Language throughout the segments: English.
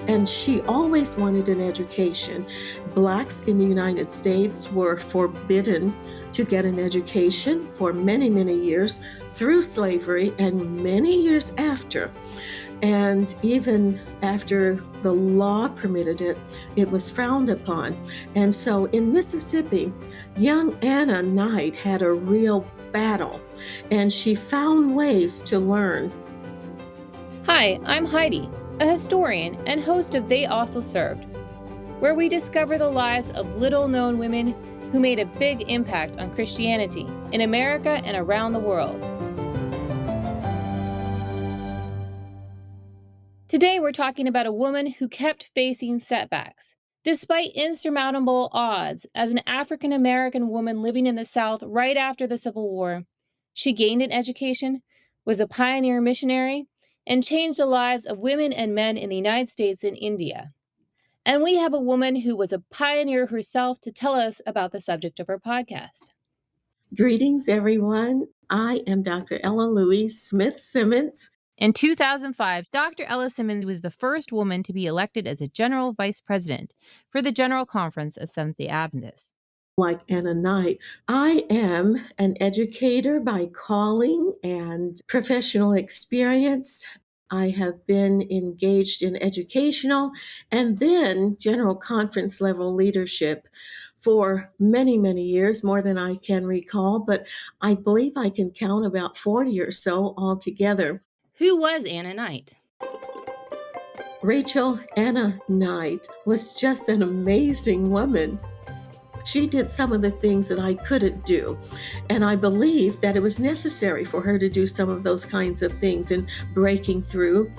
and she always wanted an education. Blacks in the United States were forbidden to get an education for many, many years through slavery and many years after. And even after the law permitted it, it was frowned upon. And so in Mississippi, young Anna Knight had a real battle, and she found ways to learn. Hi, I'm Heidi, a historian and host of They Also Served, where we discover the lives of little-known women who made a big impact on Christianity in America and around the world. Today, we're talking about a woman who kept facing setbacks. Despite insurmountable odds, as an African American woman living in the South right after the Civil War, she gained an education, was a pioneer missionary, and changed the lives of women and men in the United States and India. And we have a woman who was a pioneer herself to tell us about the subject of our podcast. Greetings, everyone. I am Dr. Ella Louise Smith Simmons. In 2005, Dr. Ella Simmons was the first woman to be elected as a general vice president for the General Conference of Seventh-day Adventists. Like Anna Knight, I am an educator by calling and professional experience. I have been engaged in educational and then general conference level leadership for many, many years, more than I can recall, but I believe I can count about 40 or so altogether. Who was Anna Knight? Rachel Anna Knight was just an amazing woman. She did some of the things that I couldn't do, and I believe that it was necessary for her to do some of those kinds of things in breaking through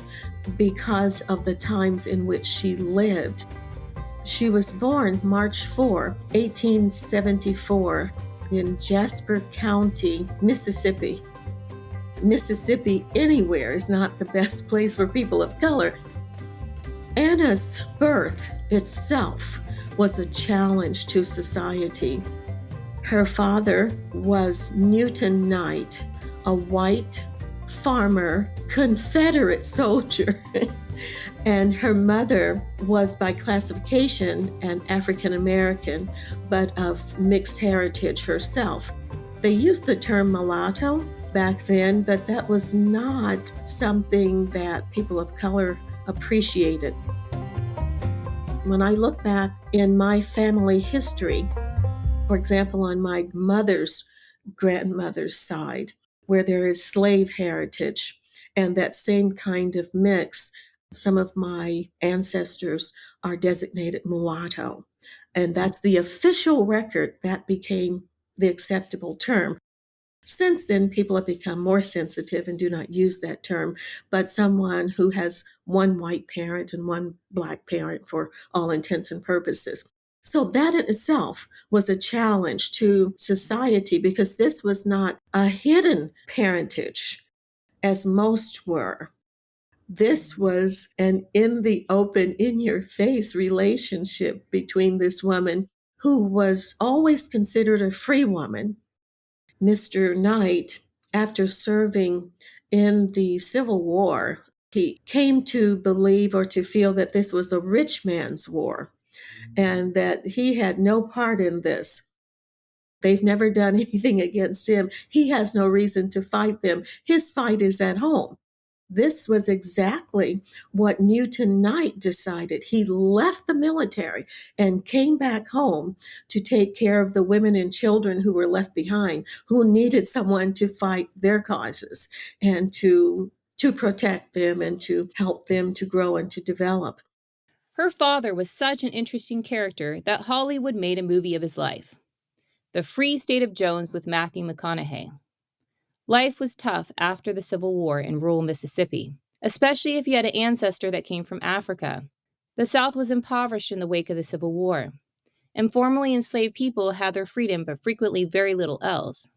because of the times in which she lived. She was born March 4, 1874 in Jasper County, Mississippi. Mississippi anywhere is not the best place for people of color. Anna's birth itself was a challenge to society. Her father was Newton Knight, a white farmer, Confederate soldier, and her mother was by classification an African American, but of mixed heritage herself. They used the term mulatto back then, but that was not something that people of color appreciated. When I look back in my family history, for example, on my mother's grandmother's side, where there is slave heritage and that same kind of mix, some of my ancestors are designated mulatto. And that's the official record. That became the acceptable term. Since then, people have become more sensitive and do not use that term, but someone who has one white parent and one Black parent for all intents and purposes. So that in itself was a challenge to society because this was not a hidden parentage, as most were. This was an in the open, in your face relationship between this woman who was always considered a free woman. Mr. Knight, after serving in the Civil War, he came to believe or to feel that this was a rich man's war and that he had no part in this. They've never done anything against him. He has no reason to fight them. His fight is at home. This was exactly what Newton Knight decided. He left the military and came back home to take care of the women and children who were left behind, who needed someone to fight their causes and to protect them and to help them to grow and to develop. Her father was such an interesting character that Hollywood made a movie of his life, The Free State of Jones with Matthew McConaughey. Life was tough after the Civil War in rural Mississippi, especially if you had an ancestor that came from Africa. The South was impoverished in the wake of the Civil War, and formerly enslaved people had their freedom but frequently very little else.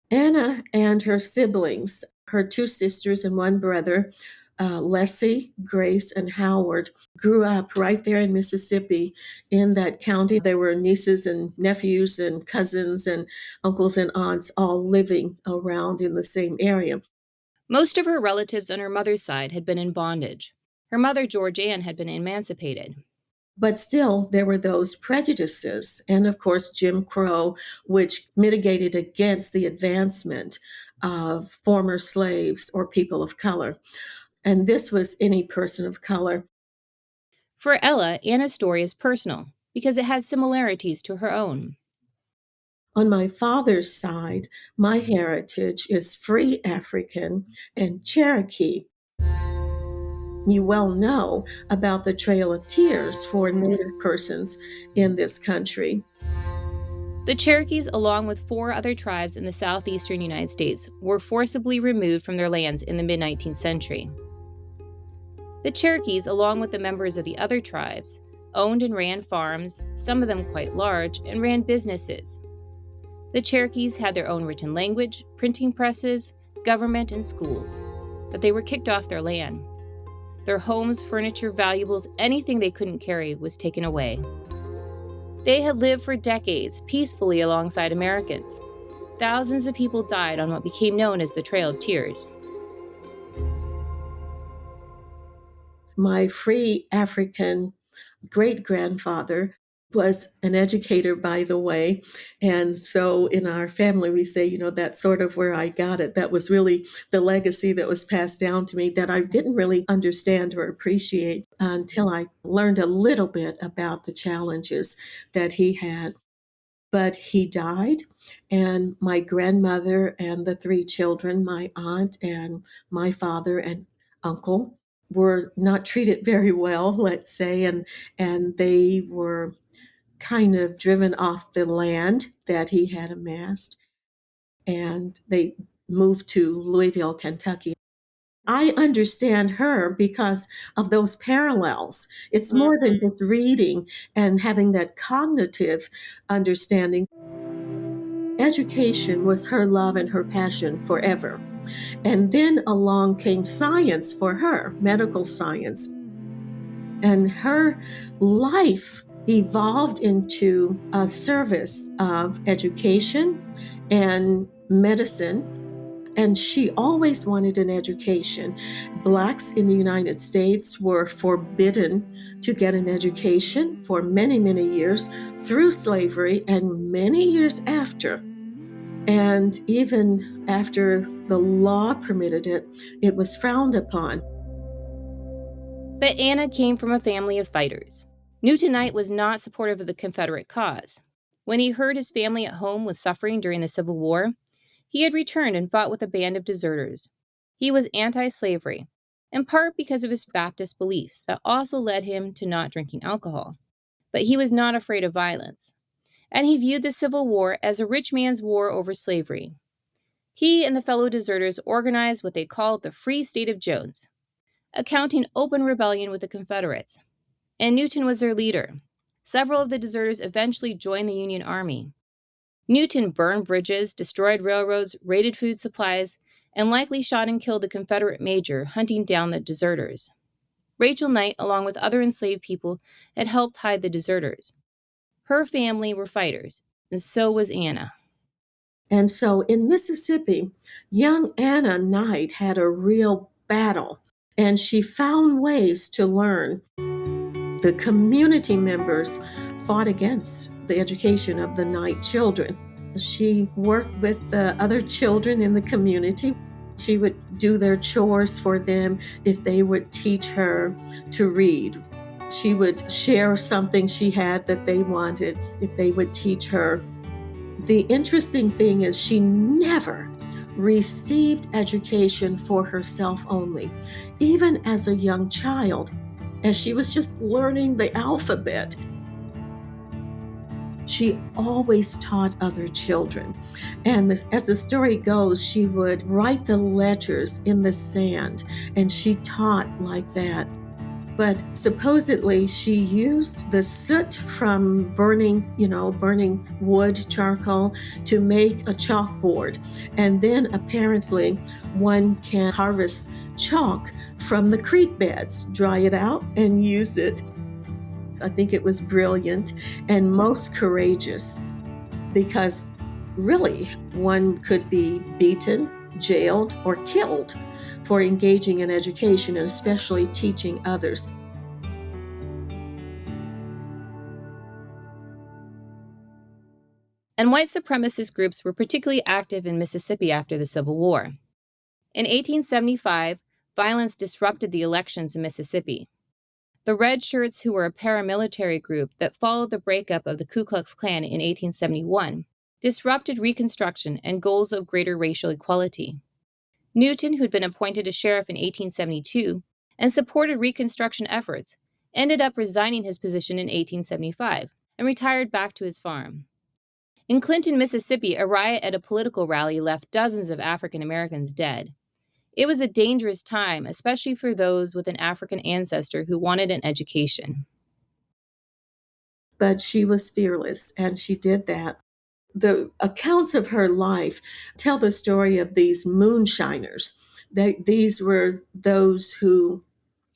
Anna and her siblings, her two sisters and one brother, Leslie, Grace, and Howard, grew up right there in Mississippi in that county. There were nieces and nephews and cousins and uncles and aunts all living around in the same area. Most of her relatives on her mother's side had been in bondage. Her mother, George Ann, had been emancipated. But still, there were those prejudices, and of course, Jim Crow, which mitigated against the advancement of former slaves or people of color. And this was any person of color. For Ella, Anna's story is personal because it had similarities to her own. On my father's side, my heritage is free African and Cherokee. You well know about the Trail of Tears for Native persons in this country. The Cherokees, along with four other tribes in the southeastern United States, were forcibly removed from their lands in the mid 19th century. The Cherokees, along with the members of the other tribes, owned and ran farms, some of them quite large, and ran businesses. The Cherokees had their own written language, printing presses, government, and schools, but they were kicked off their land. Their homes, furniture, valuables, anything they couldn't carry was taken away. They had lived for decades peacefully alongside Americans. Thousands of people died on what became known as the Trail of Tears. My free African great-grandfather was an educator, by the way. And so in our family, we say, that's sort of where I got it. That was really the legacy that was passed down to me that I didn't really understand or appreciate until I learned a little bit about the challenges that he had. But he died, and my grandmother and the three children, my aunt and my father and uncle, were not treated very well, let's say, and they were kind of driven off the land that he had amassed, and they moved to Louisville, Kentucky. I understand her because of those parallels. It's more than just reading and having that cognitive understanding. Education was her love and her passion forever. And then along came science for her, medical science. And her life evolved into a service of education and medicine. And she always wanted an education. Blacks in the United States were forbidden to get an education for many, many years through slavery and many years after. And even after the law permitted it, it was frowned upon. But Anna came from a family of fighters. Newton Knight was not supportive of the Confederate cause. When he heard his family at home was suffering during the Civil War, he had returned and fought with a band of deserters. He was anti-slavery, in part because of his Baptist beliefs that also led him to not drinking alcohol. But he was not afraid of violence, and he viewed the Civil War as a rich man's war over slavery. He and the fellow deserters organized what they called the Free State of Jones, accounting open rebellion with the Confederates, and Newton was their leader. Several of the deserters eventually joined the Union Army. Newton burned bridges, destroyed railroads, raided food supplies, and likely shot and killed the Confederate major hunting down the deserters. Rachel Knight, along with other enslaved people, had helped hide the deserters. Her family were fighters, and so was Anna. And so in Mississippi, young Anna Knight had a real battle, and she found ways to learn. The community members fought against the education of the Knight children. She worked with the other children in the community. She would do their chores for them if they would teach her to read. She would share something she had that they wanted if they would teach her. The interesting thing is she never received education for herself only, even as a young child, as she was just learning the alphabet. She always taught other children. And as the story goes, she would write the letters in the sand, and she taught like that. But supposedly she used the soot from burning wood, charcoal, to make a chalkboard. And then apparently one can harvest chalk from the creek beds, dry it out, and use it. I think it was brilliant and most courageous, because really one could be beaten, jailed, or killed for engaging in education and especially teaching others. And white supremacist groups were particularly active in Mississippi after the Civil War. In 1875, violence disrupted the elections in Mississippi. The Red Shirts, who were a paramilitary group that followed the breakup of the Ku Klux Klan in 1871, disrupted Reconstruction and goals of greater racial equality. Newton, who'd been appointed a sheriff in 1872 and supported Reconstruction efforts, ended up resigning his position in 1875 and retired back to his farm. In Clinton, Mississippi, a riot at a political rally left dozens of African Americans dead. It was a dangerous time, especially for those with an African ancestor who wanted an education. But she was fearless, and she did that. The accounts of her life tell the story of these moonshiners. These were those who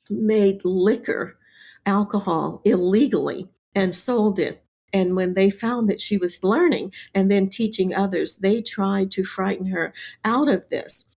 made liquor, alcohol, illegally and sold it. And when they found that she was learning and then teaching others, they tried to frighten her out of this.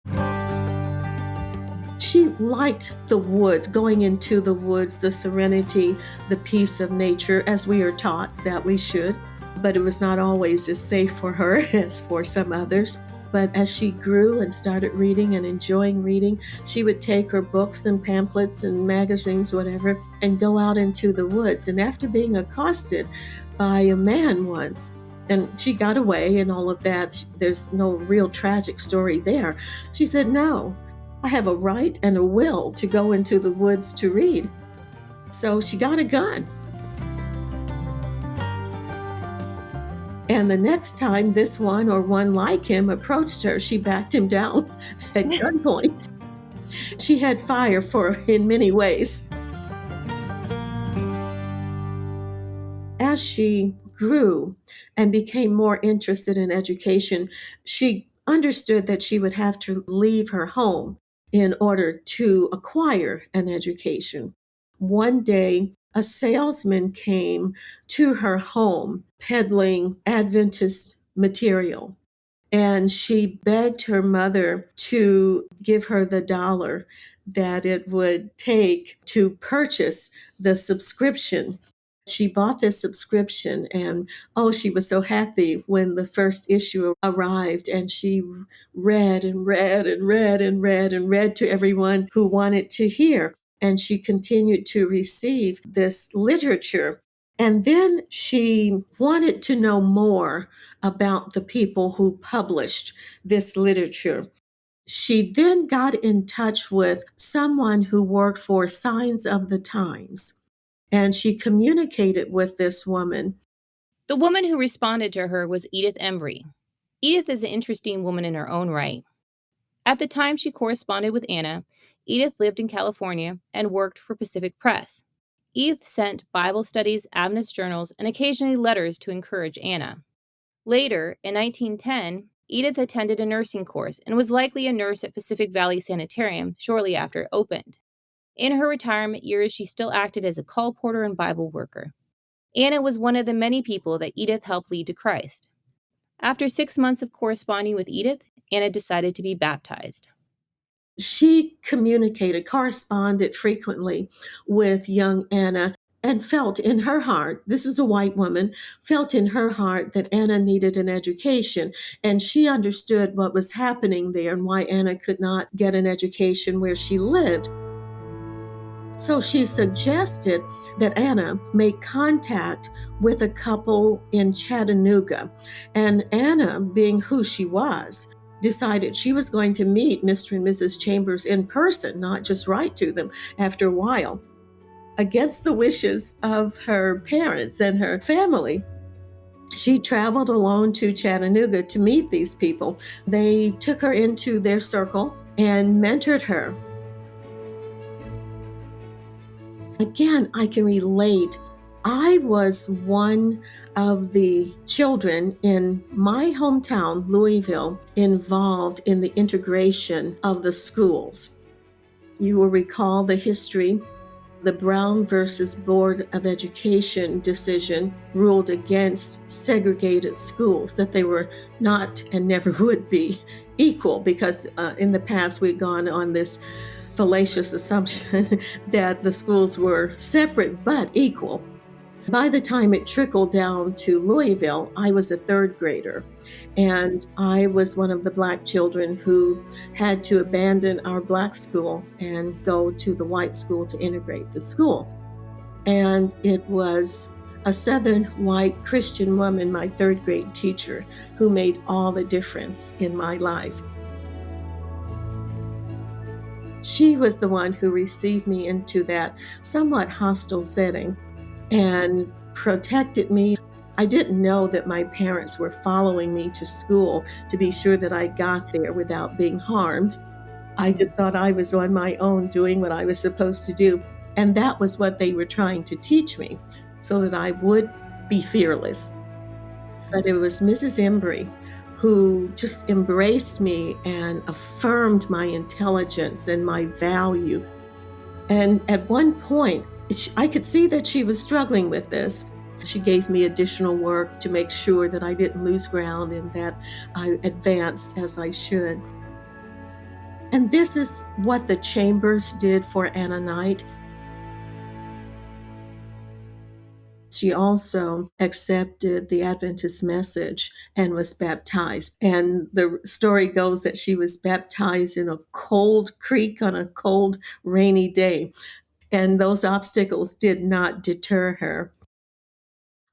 She liked the woods, going into the woods, the serenity, the peace of nature, as we are taught that we should. But it was not always as safe for her as for some others. But as she grew and started reading and enjoying reading, she would take her books and pamphlets and magazines, whatever, and go out into the woods. And after being accosted by a man once, and she got away and all of that, there's no real tragic story there. She said, "No, I have a right and a will to go into the woods to read." So she got a gun. And the next time this one or one like him approached her, she backed him down at gunpoint. She had fire in many ways. As she grew and became more interested in education, she understood that she would have to leave her home in order to acquire an education. One day, a salesman came to her home peddling Adventist material, and she begged her mother to give her the $1 that it would take to purchase the subscription. She bought this subscription, and she was so happy when the first issue arrived, and she read and read and read and read and read to everyone who wanted to hear. And she continued to receive this literature. And then she wanted to know more about the people who published this literature. She then got in touch with someone who worked for Signs of the Times, and she communicated with this woman. The woman who responded to her was Edith Embry. Edith is an interesting woman in her own right. At the time she corresponded with Anna, Edith lived in California and worked for Pacific Press. Edith sent Bible studies, Adventist journals, and occasionally letters to encourage Anna. Later, in 1910, Edith attended a nursing course and was likely a nurse at Pacific Valley Sanitarium shortly after it opened. In her retirement years, she still acted as a call porter and Bible worker. Anna was one of the many people that Edith helped lead to Christ. After 6 months of corresponding with Edith, Anna decided to be baptized. She corresponded frequently with young Anna, and felt in her heart, this was a white woman, felt in her heart that Anna needed an education. And she understood what was happening there and why Anna could not get an education where she lived. So she suggested that Anna make contact with a couple in Chattanooga. And Anna, being who she was, decided she was going to meet Mr. and Mrs. Chambers in person, not just write to them after a while. Against the wishes of her parents and her family, she traveled alone to Chattanooga to meet these people. They took her into their circle and mentored her. Again, I can relate. I was one of the children in my hometown, Louisville, involved in the integration of the schools. You will recall the history. The Brown versus Board of Education decision ruled against segregated schools, that they were not and never would be equal, because in the past we'd gone on this fallacious assumption that the schools were separate but equal. By the time it trickled down to Louisville, I was a third grader, and I was one of the Black children who had to abandon our Black school and go to the white school to integrate the school. And it was a Southern white Christian woman, my third grade teacher, who made all the difference in my life. She was the one who received me into that somewhat hostile setting and protected me. I didn't know that my parents were following me to school to be sure that I got there without being harmed. I just thought I was on my own doing what I was supposed to do. And that was what they were trying to teach me, so that I would be fearless. But it was Mrs. Embry who just embraced me and affirmed my intelligence and my value. And at one point, I could see that she was struggling with this. She gave me additional work to make sure that I didn't lose ground and that I advanced as I should. And this is what the Chambers did for Anna Knight. She also accepted the Adventist message and was baptized. And the story goes that she was baptized in a cold creek on a cold, rainy day. And those obstacles did not deter her.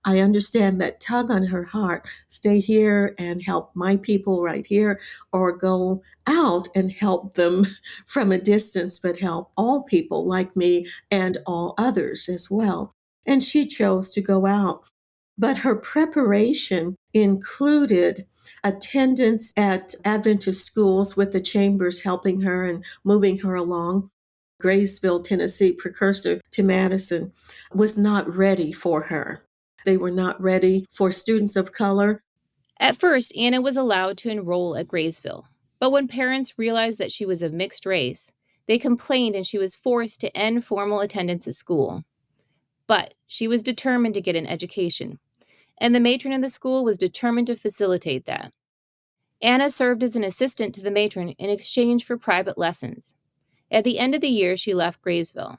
I understand that tug on her heart, stay here and help my people right here, or go out and help them from a distance, but help all people like me and all others as well. And she chose to go out. But her preparation included attendance at Adventist schools with the Chambers helping her and moving her along. Graysville, Tennessee, precursor to Madison, was not ready for her. They were not ready for students of color. At first, Anna was allowed to enroll at Graysville, but when parents realized that she was of mixed race, they complained and she was forced to end formal attendance at school. But she was determined to get an education, and the matron of the school was determined to facilitate that. Anna served as an assistant to the matron in exchange for private lessons. At the end of the year, she left Graysville.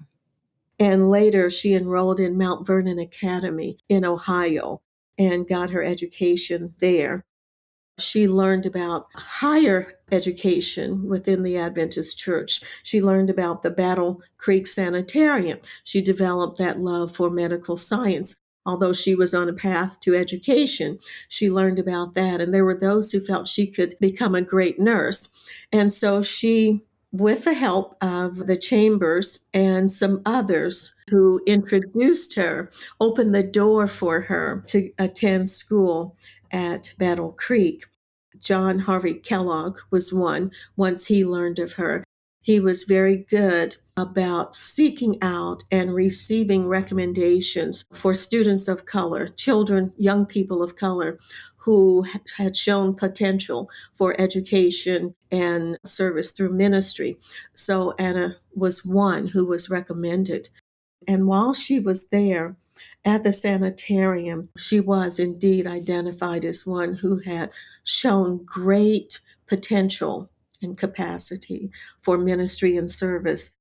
And later, she enrolled in Mount Vernon Academy in Ohio and got her education there. She learned about higher education within the Adventist Church. She learned about the Battle Creek Sanitarium. She developed that love for medical science. Although she was on a path to education, she learned about that. And there were those who felt she could become a great nurse. And so she, with the help of the Chambers and some others who introduced her, opened the door for her to attend school at Battle Creek. John Harvey Kellogg was one, once he learned of her. He was very good about seeking out and receiving recommendations for students of color, children, young people of color, who had shown potential for education and service through ministry. So Anna was one who was recommended. And while she was there at the sanitarium, she was indeed identified as one who had shown great potential and capacity for ministry and service.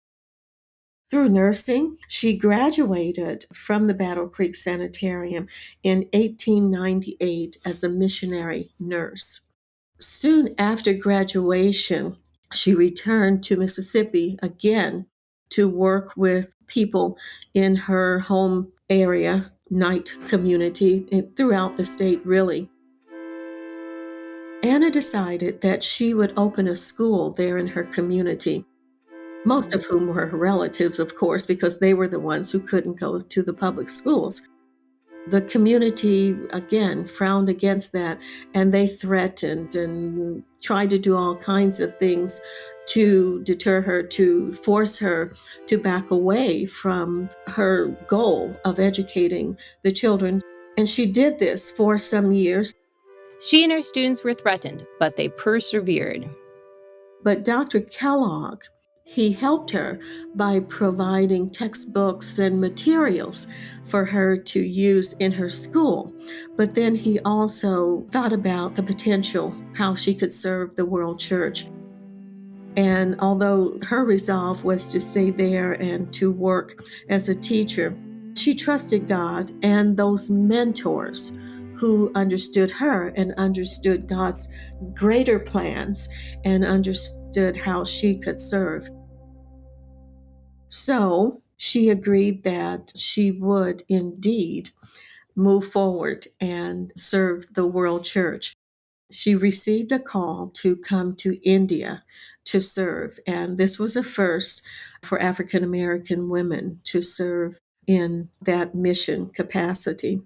Through nursing, she graduated from the Battle Creek Sanitarium in 1898 as a missionary nurse. Soon after graduation, she returned to Mississippi again to work with people in her home area, Knight community, and throughout the state, really. Anna decided that she would open a school there in her community, most of whom were her relatives, of course, because they were the ones who couldn't go to the public schools. The community, again, frowned against that, and they threatened and tried to do all kinds of things to deter her, to force her to back away from her goal of educating the children. And she did this for some years. She and her students were threatened, but they persevered. But Dr. Kellogg He helped her by providing textbooks and materials for her to use in her school. But then he also thought about the potential, how she could serve the world church. And although her resolve was to stay there and to work as a teacher, she trusted God and those mentors who understood her and understood God's greater plans and understood how she could serve. So she agreed that she would indeed move forward and serve the world church. She received a call to come to India to serve, and this was a first for African American women to serve in that mission capacity.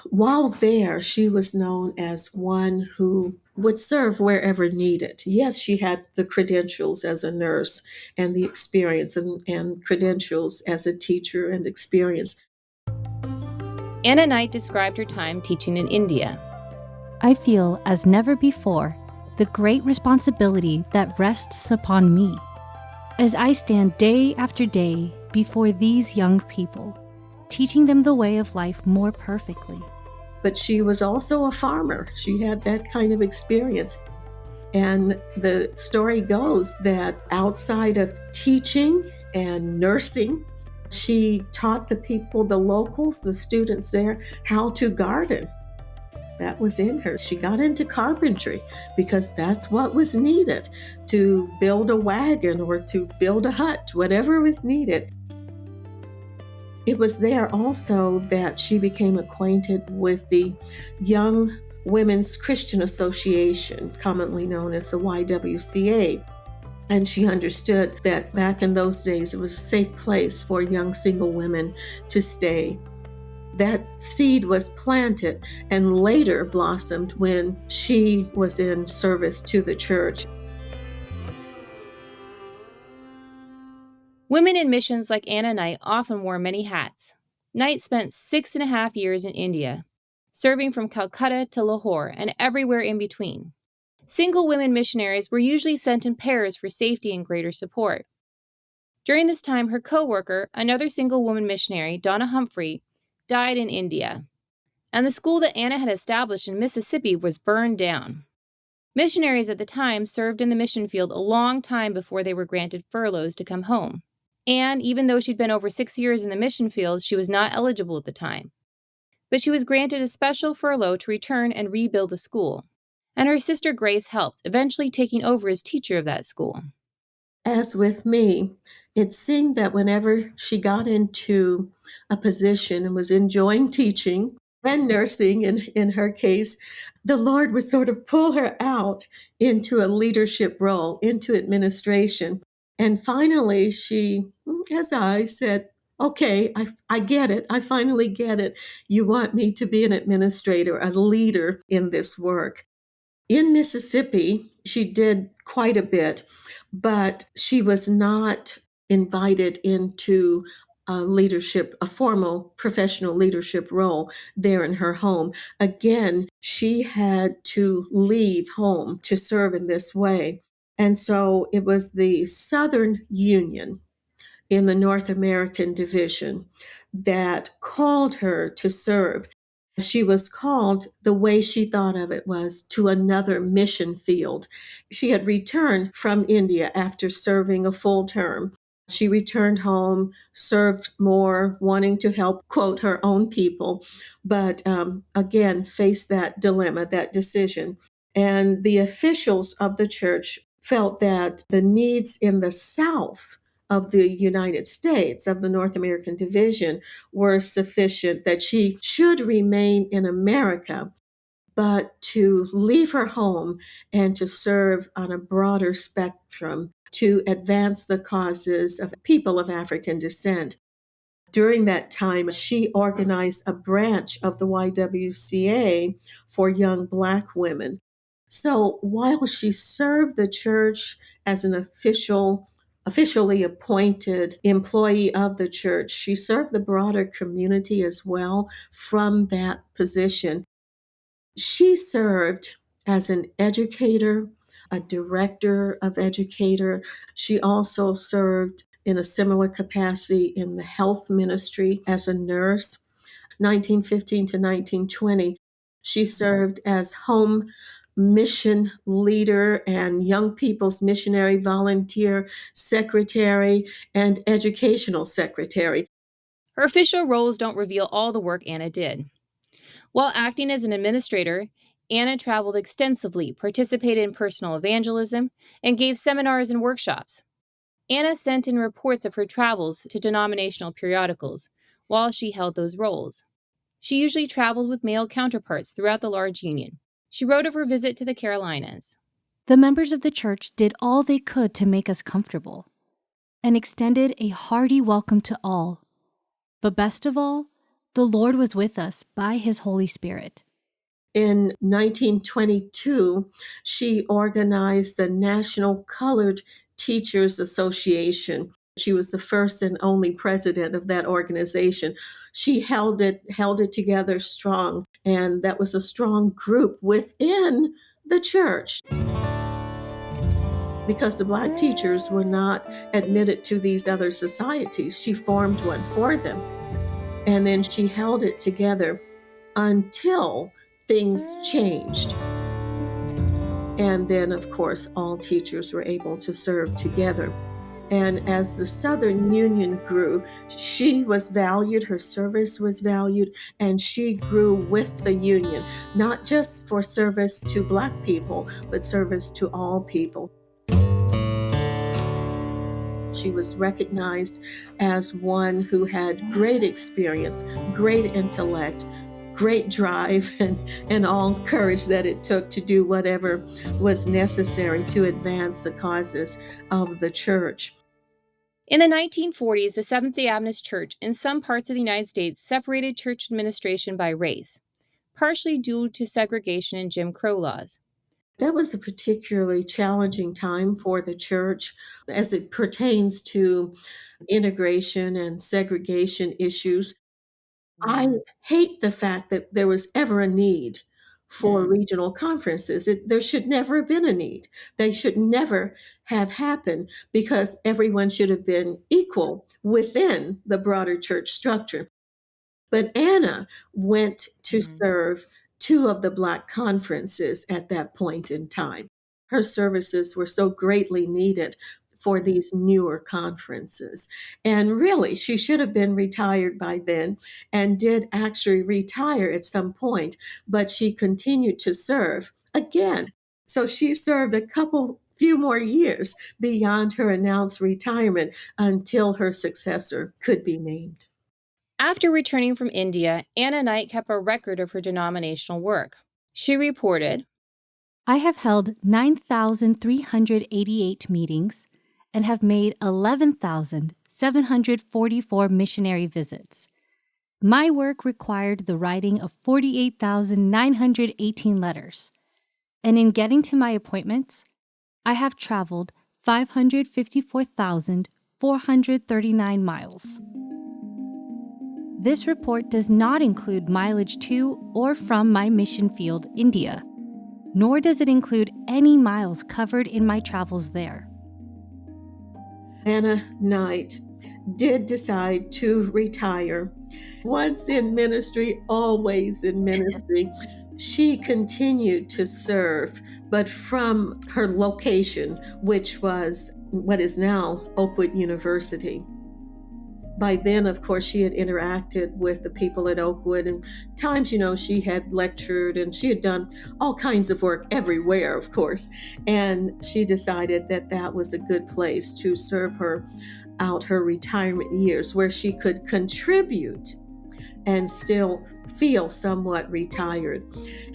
While there, she was known as one who would serve wherever needed. Yes, she had the credentials as a nurse and the experience and credentials as a teacher and experience. Anna Knight described her time teaching in India. I feel, as never before, the great responsibility that rests upon me as I stand day after day before these young people, teaching them the way of life more perfectly. But she was also a farmer. She had that kind of experience. And the story goes that outside of teaching and nursing, she taught the people, the locals, the students there, how to garden. That was in her. She got into carpentry because that's what was needed to build a wagon or to build a hut, whatever was needed. It was there also that she became acquainted with the Young Women's Christian Association, commonly known as the YWCA. And she understood that back in those days, it was a safe place for young single women to stay. That seed was planted and later blossomed when she was in service to the church. Women in missions like Anna Knight often wore many hats. Knight spent 6.5 years in India, serving from Calcutta to Lahore and everywhere in between. Single women missionaries were usually sent in pairs for safety and greater support. During this time, her co-worker, another single woman missionary, Donna Humphrey, died in India, and the school that Anna had established in Mississippi was burned down. Missionaries at the time served in the mission field a long time before they were granted furloughs to come home. And even though she'd been over 6 years in the mission field, she was not eligible at the time. But she was granted a special furlough to return and rebuild the school. And her sister Grace helped, eventually taking over as teacher of that school. As with me, it seemed that whenever she got into a position and was enjoying teaching and nursing, in her case, the Lord would sort of pull her out into a leadership role, into administration. And finally, she, as I said, okay, I get it. I finally get it. You want me to be an administrator, a leader in this work. In Mississippi, she did quite a bit, but she was not invited into a formal professional leadership role there in her home. Again, she had to leave home to serve in this way. And so it was the Southern Union in the North American Division that called her to serve. She was called, the way she thought of it was, to another mission field. She had returned from India after serving a full term. She returned home, served more, wanting to help, quote, her own people, but again, faced that dilemma, that decision. And the officials of the church felt that the needs in the South of the United States, of the North American Division, were sufficient, that she should remain in America, but to leave her home and to serve on a broader spectrum to advance the causes of people of African descent. During that time, she organized a branch of the YWCA for young Black women. So while she served the church as an officially appointed employee of the church, she served the broader community as well from that position. She served as an educator, a director of educator. She also served in a similar capacity in the health ministry as a nurse. 1915 to 1920, she served as home mission leader and young people's missionary volunteer secretary and educational secretary. Her official roles don't reveal all the work Anna did. While acting as an administrator, Anna traveled extensively, participated in personal evangelism, and gave seminars and workshops. Anna sent in reports of her travels to denominational periodicals while she held those roles. She usually traveled with male counterparts throughout the large union. She wrote of her visit to the Carolinas. The members of the church did all they could to make us comfortable and extended a hearty welcome to all. But best of all, the Lord was with us by His Holy Spirit. In 1922, she organized the National Colored Teachers Association. She was the first and only president of that organization. She held it together strong, and that was a strong group within the church. Because the Black teachers were not admitted to these other societies, she formed one for them. And then she held it together until things changed. And then, of course, all teachers were able to serve together. And as the Southern Union grew, she was valued, her service was valued, and she grew with the Union, not just for service to Black people, but service to all people. She was recognized as one who had great experience, great intellect, great drive, and all courage that it took to do whatever was necessary to advance the causes of the church. In the 1940s, the Seventh-day Adventist Church in some parts of the United States separated church administration by race, partially due to segregation and Jim Crow laws. That was a particularly challenging time for the church as it pertains to integration and segregation issues. I hate the fact that there was ever a need for regional conferences. There should never have been a need. They should never have happened because everyone should have been equal within the broader church structure. But Anna went to serve two of the Black conferences at that point in time. Her services were so greatly needed for these newer conferences. And really, she should have been retired by then and did actually retire at some point, but she continued to serve again. So she served few more years beyond her announced retirement until her successor could be named. After returning from India, Anna Knight kept a record of her denominational work. She reported, I have held 9,388 meetings and have made 11,744 missionary visits. My work required the writing of 48,918 letters. And in getting to my appointments, I have traveled 554,439 miles. This report does not include mileage to or from my mission field, India, nor does it include any miles covered in my travels there. Anna Knight did decide to retire. Once in ministry, always in ministry. She continued to serve, but from her location, which was what is now Oakwood University. By then, of course, she had interacted with the people at Oakwood, and times, she had lectured and she had done all kinds of work everywhere, of course. And she decided that that was a good place to serve her out her retirement years, where she could contribute and still feel somewhat retired.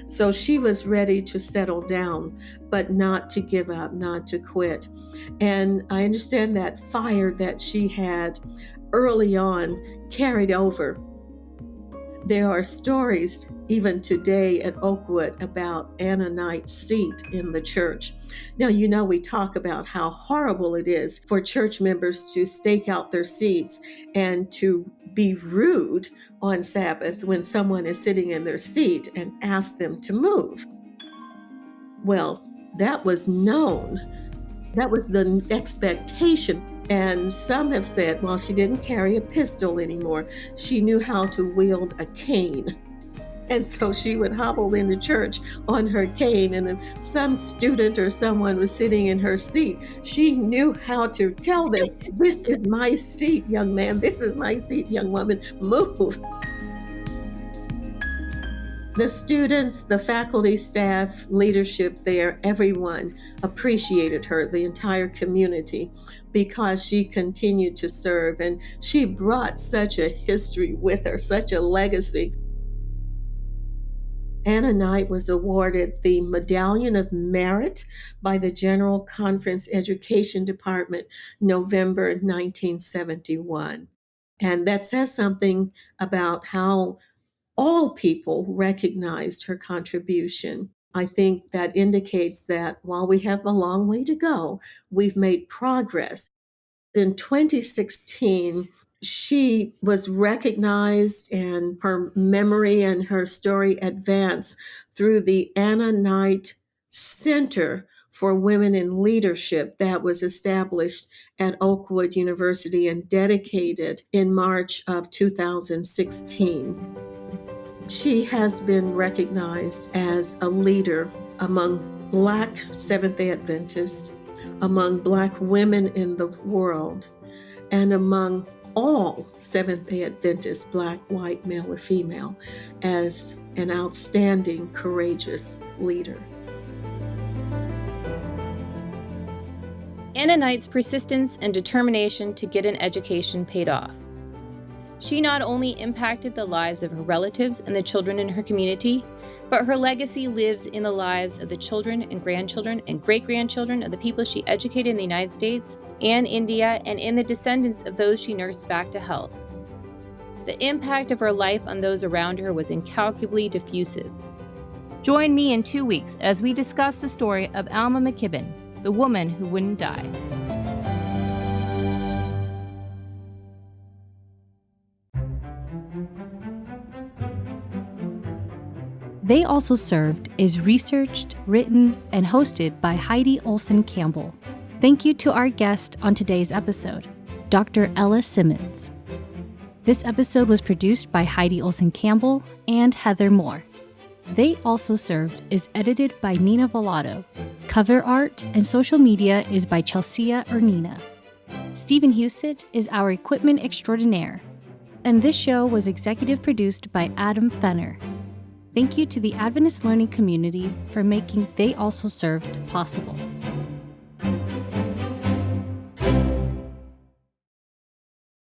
So she was ready to settle down, but not to give up, not to quit. And I understand that fire that she had early on carried over. There are stories even today at Oakwood about Anna Knight's seat in the church. Now, we talk about how horrible it is for church members to stake out their seats and to be rude on Sabbath when someone is sitting in their seat and ask them to move. Well, That was known. That was the expectation. And some have said, well, she didn't carry a pistol anymore. She knew how to wield a cane. And so she would hobble into church on her cane, and if some student or someone was sitting in her seat, she knew how to tell them, this is my seat, young man. This is my seat, young woman. Move. The students, the faculty, staff, leadership there, everyone appreciated her, the entire community, because she continued to serve. And she brought such a history with her, such a legacy. Anna Knight was awarded the Medallion of Merit by the General Conference Education Department, November 1971. And that says something about how all people recognized her contribution. I think that indicates that while we have a long way to go, we've made progress. In 2016, she was recognized, and her memory and her story advanced through the Anna Knight Center for Women in Leadership that was established at Oakwood University and dedicated in March of 2016. She has been recognized as a leader among Black Seventh-day Adventists, among Black women in the world, and among all Seventh-day Adventists, Black, white, male, or female, as an outstanding, courageous leader. Anna Knight's persistence and determination to get an education paid off. She not only impacted the lives of her relatives and the children in her community, but her legacy lives in the lives of the children and grandchildren and great-grandchildren of the people she educated in the United States and India, and in the descendants of those she nursed back to health. The impact of her life on those around her was incalculably diffusive. Join me in 2 weeks as we discuss the story of Alma McKibben, the woman who wouldn't die. They Also Served is researched, written, and hosted by Heidi Olson Campbell. Thank you to our guest on today's episode, Dr. Ella Simmons. This episode was produced by Heidi Olson Campbell and Heather Moore. They Also Served is edited by Nina Vallado. Cover art and social media is by Chelsea Ernina. Stephen Husett is our equipment extraordinaire. And this show was executive produced by Adam Fenner. Thank you to the Adventist Learning Community for making They Also Served possible.